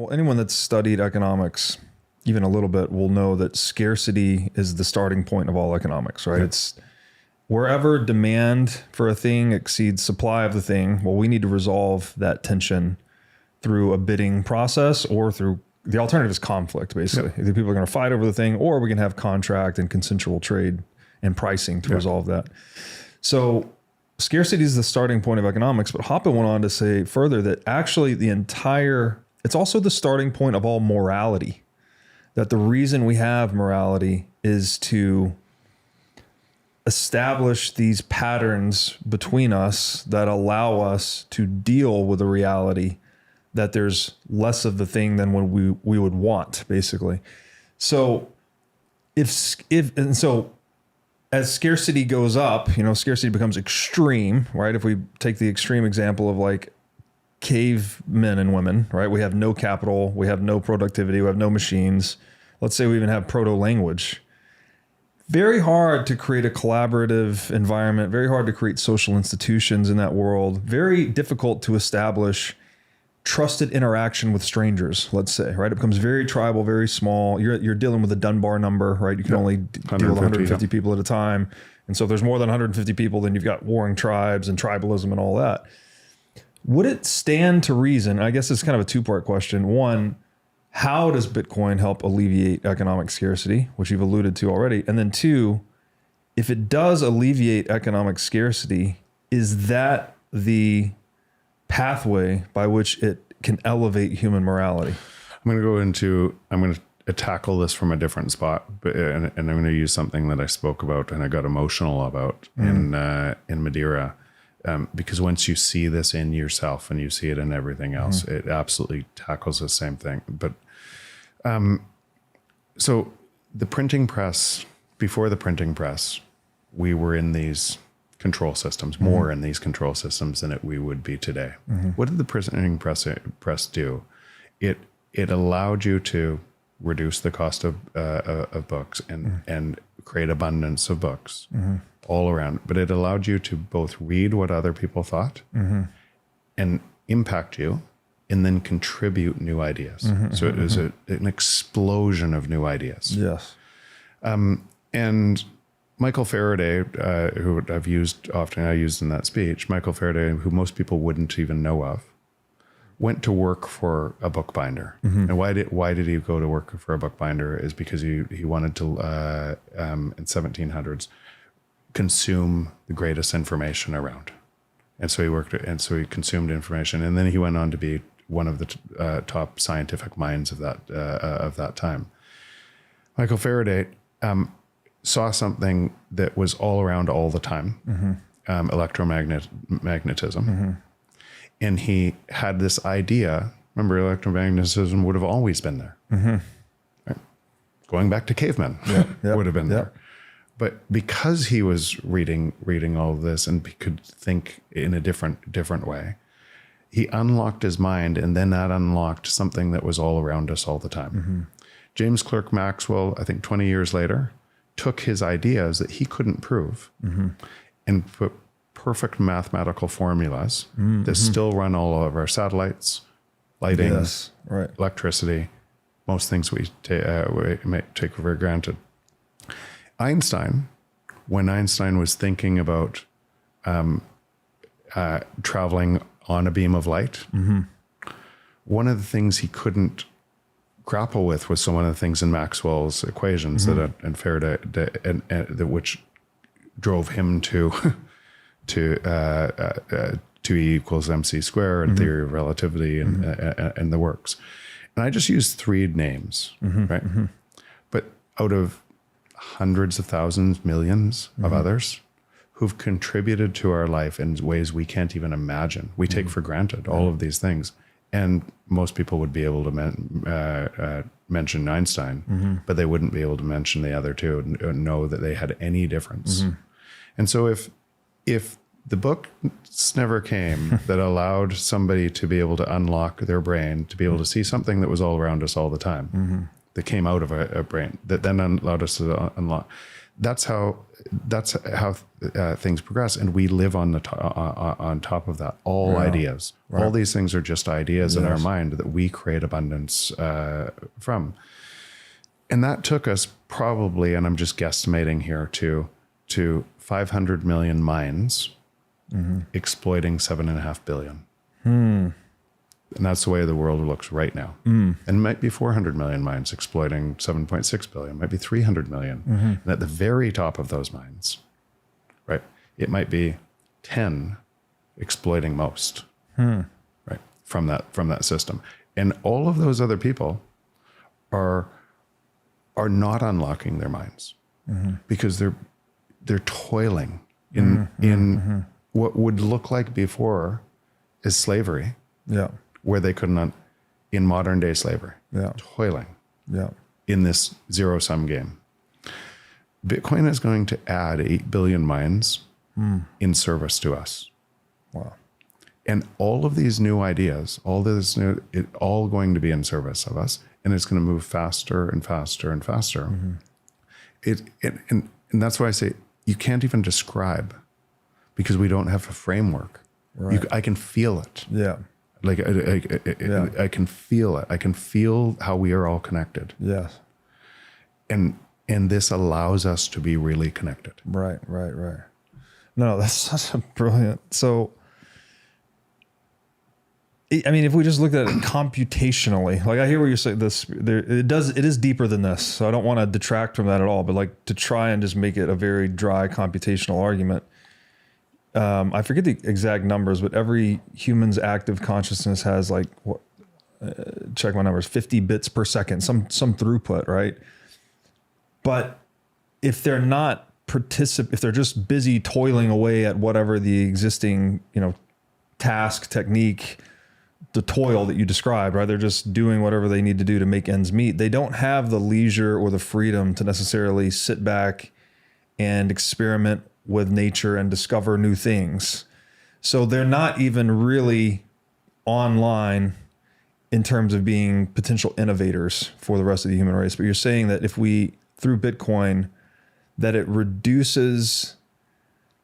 Well, anyone that's studied economics even a little bit will know that scarcity is the starting point of all economics, right? Yep. It's wherever demand for a thing exceeds supply of the thing, well, we need to resolve that tension through a bidding process or through the alternative is conflict, basically. Yep. Either people are going to fight over the thing or we can have contract and consensual trade and pricing to resolve that. So scarcity is the starting point of economics, but Hoppe went on to say further that actually it's also the starting point of all morality. That the reason we have morality is to establish these patterns between us that allow us to deal with the reality that there's less of the thing than what we would want, basically. So so as scarcity goes up, scarcity becomes extreme, right? If we take the extreme example of like cavemen and women, right? We have no capital, we have no productivity, we have no machines. Let's say we even have proto-language. Very hard to create a collaborative environment, very hard to create social institutions in that world, very difficult to establish trusted interaction with strangers, let's say, right? It becomes very tribal, very small. You're dealing with a Dunbar number, right? You can only deal with 150 people at a time. And so if there's more than 150 people, then you've got warring tribes and tribalism and all that. Would it stand to reason? I guess it's kind of a two-part question. One, how does Bitcoin help alleviate economic scarcity, which you've alluded to already? And then two, if it does alleviate economic scarcity, is that the pathway by which it can elevate human morality? I'm going to tackle this from a different spot, and I'm going to use something that I spoke about and I got emotional about in Madeira. Because once you see this in yourself and you see it in everything else, it absolutely tackles the same thing. But so the printing press, before the printing press, we were in these control systems, more in these control systems than we would be today. What did the printing press do? It allowed you to reduce the cost of books and create abundance of books all around. But it allowed you to both read what other people thought and impact you, and then contribute new ideas. So it was an explosion of new ideas. Yes. And Michael Faraday, who I've used often, I used in that speech, Michael Faraday, who most people wouldn't even know of, went to work for a bookbinder. And why did he go to work for a bookbinder? Is because he wanted to, in 1700s, consume the greatest information around. And so he consumed information. And then he went on to be one of the top scientific minds of that time. Michael Faraday saw something that was all around all the time, electromagnetism. And he had this idea, remember electromagnetism would have always been there. Right? Going back to cavemen, would have been there. But because he was reading all of this and could think in a different way, he unlocked his mind, and then that unlocked something that was all around us all the time. James Clerk Maxwell, I think 20 years later, took his ideas that he couldn't prove and put perfect mathematical formulas that still run all of our satellites, lighting, electricity, most things we may take for granted. Einstein, when Einstein was thinking about traveling on a beam of light, one of the things he couldn't grapple with was one of the things in Maxwell's equations and Faraday, which drove him to E equals mc squared and theory of relativity and the works. And I just used three names, right? But out of hundreds of thousands, millions of others who've contributed to our life in ways we can't even imagine. We take for granted all of these things. And most people would be able to mention Einstein, but they wouldn't be able to mention the other two and know that they had any difference. And so if the books never came that allowed somebody to be able to unlock their brain, to be able to see something that was all around us all the time, that came out of a brain, that then allowed us to unlock, That's how things progress, and we live on on top of that. All ideas, all these things are just ideas in our mind that we create abundance from. And that took us probably, and I'm just guesstimating here, to 500 million minds exploiting 7.5 billion. And that's the way the world looks right now. And it might be 400 million minds exploiting 7.6 billion, it might be 300 million. And at the very top of those minds, right, it might be 10 exploiting most, right, from that system. And all of those other people are not unlocking their minds because they're toiling in what would look like before is slavery. Yeah. Where they couldn't, in modern day slavery, toiling in this zero sum game. Bitcoin is going to add 8 billion minds in service to us. Wow. And all of these new ideas, all going to be in service of us, and it's going to move faster and faster and faster. And that's why I say you can't even describe, because we don't have a framework. Right. I can feel it. Yeah. Like I can feel it. I can feel how we are all connected. Yes. And this allows us to be really connected. Right. No, that's such a brilliant. So, I mean, if we just looked at it computationally, like I hear what you're saying, it is deeper than this. So I don't want to detract from that at all, but like to try and just make it a very dry computational argument. I forget the exact numbers, but every human's active consciousness has like check my numbers, 50 bits per second, some throughput, right? But if they're not if they're just busy toiling away at whatever the existing, task, technique, the toil that you described, right? They're just doing whatever they need to do to make ends meet. They don't have the leisure or the freedom to necessarily sit back and experiment with nature and discover new things. So they're not even really online in terms of being potential innovators for the rest of the human race. But you're saying that if we, through Bitcoin, that it reduces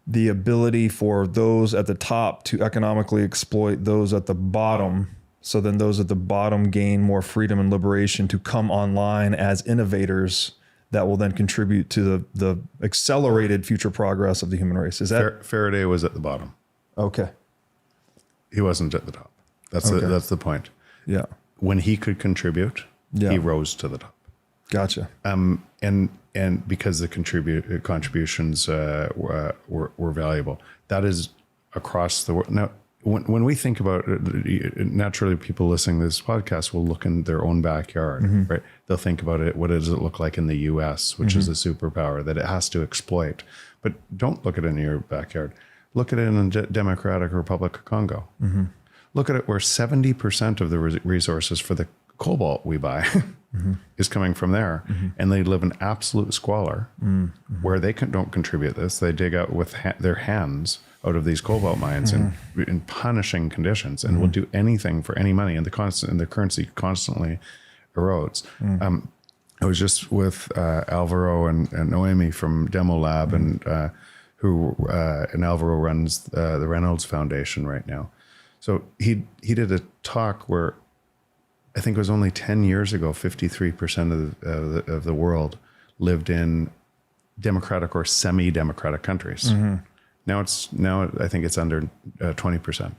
the ability for those at the top to economically exploit those at the bottom. So then those at the bottom gain more freedom and liberation to come online as innovators that will then contribute to the accelerated future progress of the human race. Is that Faraday was at the bottom? Okay. He wasn't at the top. That's the point. Yeah. When he could contribute, he rose to the top. Gotcha. And because the contributions were valuable, that is across the world. Now, when we think about it, naturally people listening to this podcast will look in their own backyard, right? They'll think about it. What does it look like in the US, which is a superpower that it has to exploit? But don't look at it in your backyard. Look at it in the Democratic Republic of Congo. Look at it where 70% of the resources for the cobalt we buy is coming from there. And they live in absolute squalor where they don't contribute this. They dig out with their hands out of these cobalt mines in punishing conditions and will do anything for any money. And the currency constantly erodes. I was just with Alvaro and Noemi from Demo Lab, and Alvaro runs the Reynolds Foundation right now. So he did a talk where I think it was only 10 years ago, 53% of the world lived in democratic or semi-democratic countries. Now I think it's under 20%.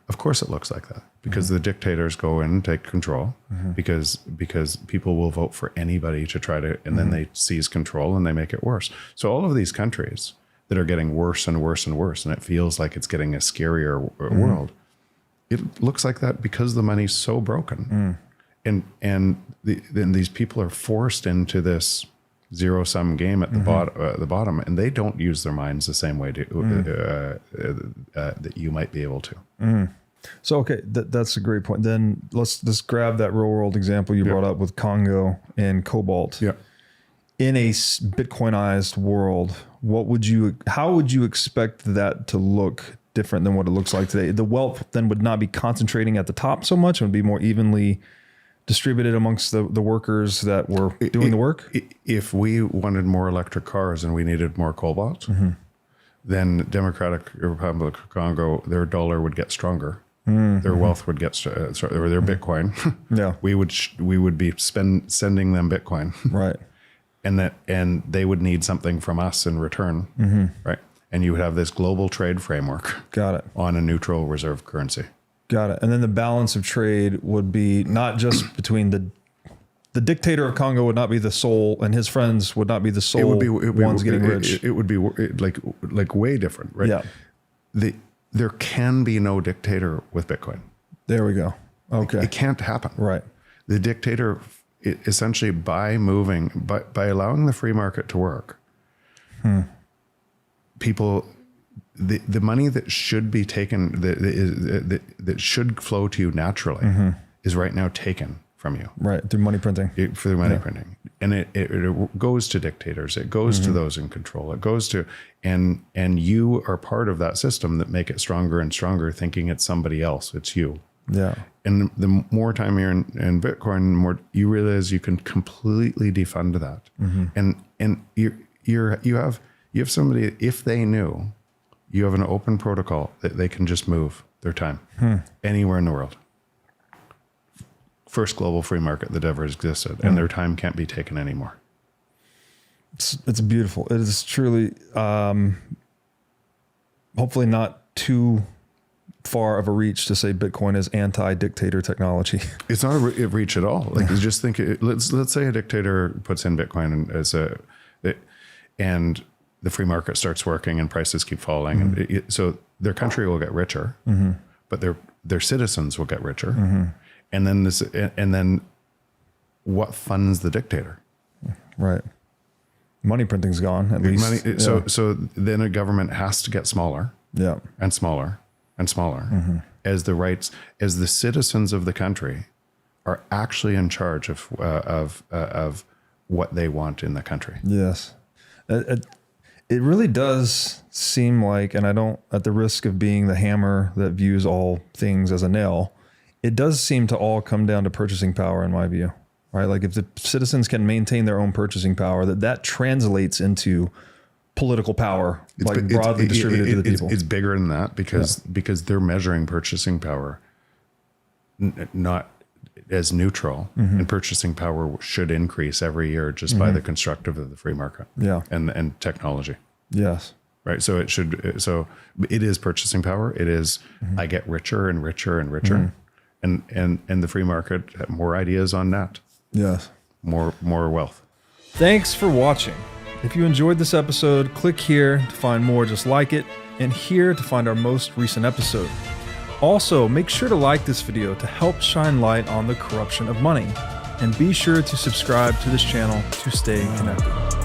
Of course it looks like that because the dictators go in and take control because people will vote for anybody to try to, and then they seize control and they make it worse. So all of these countries that are getting worse and worse and worse, and it feels like it's getting a scarier world. It looks like that because the money's so broken, and these people are forced into this zero sum game at the bottom, and they don't use their minds the same way that you might be able to. So okay, that's a great point. Then let's just grab that real world example you brought up with Congo and cobalt. Yeah. In a Bitcoinized world, how would you expect that to look different than what it looks like today? The wealth then would not be concentrating at the top so much; it would be more evenly distributed amongst the workers that were doing the work? If we wanted more electric cars and we needed more cobalt, then Democratic Republic of Congo, their dollar would get stronger. Their wealth would get, or their Bitcoin. Yeah. We would be sending them Bitcoin. Right. And they would need something from us in return. Right. And you would have this global trade framework. Got it. On a neutral reserve currency. Got it. And then the balance of trade would be not just between the dictator of Congo would not be the sole, and his friends would not be the sole ones getting rich. It would be like way different, right? Yeah. There can be no dictator with Bitcoin. There we go. Okay. It can't happen. Right. The dictator, essentially by allowing the free market to work, people, the money that should be taken, that should flow to you naturally, is right now taken from you. Right, through money printing. Through money printing. And it goes to dictators. It goes to those in control. It goes to, and you are part of that system that make it stronger and stronger, thinking it's somebody else. It's you. Yeah. And the more time you're in Bitcoin, the more you realize you can completely defund that. And you have somebody, if they knew, you have an open protocol that they can just move their time anywhere in the world. First global free market that ever existed, and their time can't be taken anymore. It's beautiful. It is truly, hopefully not too far of a reach to say Bitcoin is anti-dictator technology. It's not a reach at all. Like, just think, let's say a dictator puts in Bitcoin and the free market starts working and prices keep falling, and so their country will get richer, but their citizens will get richer. And then what funds the dictator? Right. Money printing's gone, at least. So then a government has to get smaller. Yeah. And smaller and smaller as the citizens of the country are actually in charge of what they want in the country. Yes. It really does seem like, and I don't, at the risk of being the hammer that views all things as a nail, it does seem to all come down to purchasing power, in my view, right? Like if the citizens can maintain their own purchasing power, that translates into political power, broadly distributed to the people. It's bigger than that because they're measuring purchasing power not as neutral, and purchasing power should increase every year just by the constructive of the free market and technology. Yes. Right. So it is purchasing power. It is, I get richer and richer and richer. And the free market have more ideas on that. Yes. More wealth. Thanks for watching. If you enjoyed this episode, click here to find more just like it, and here to find our most recent episode. Also, make sure to like this video to help shine light on the corruption of money, and be sure to subscribe to this channel to stay connected.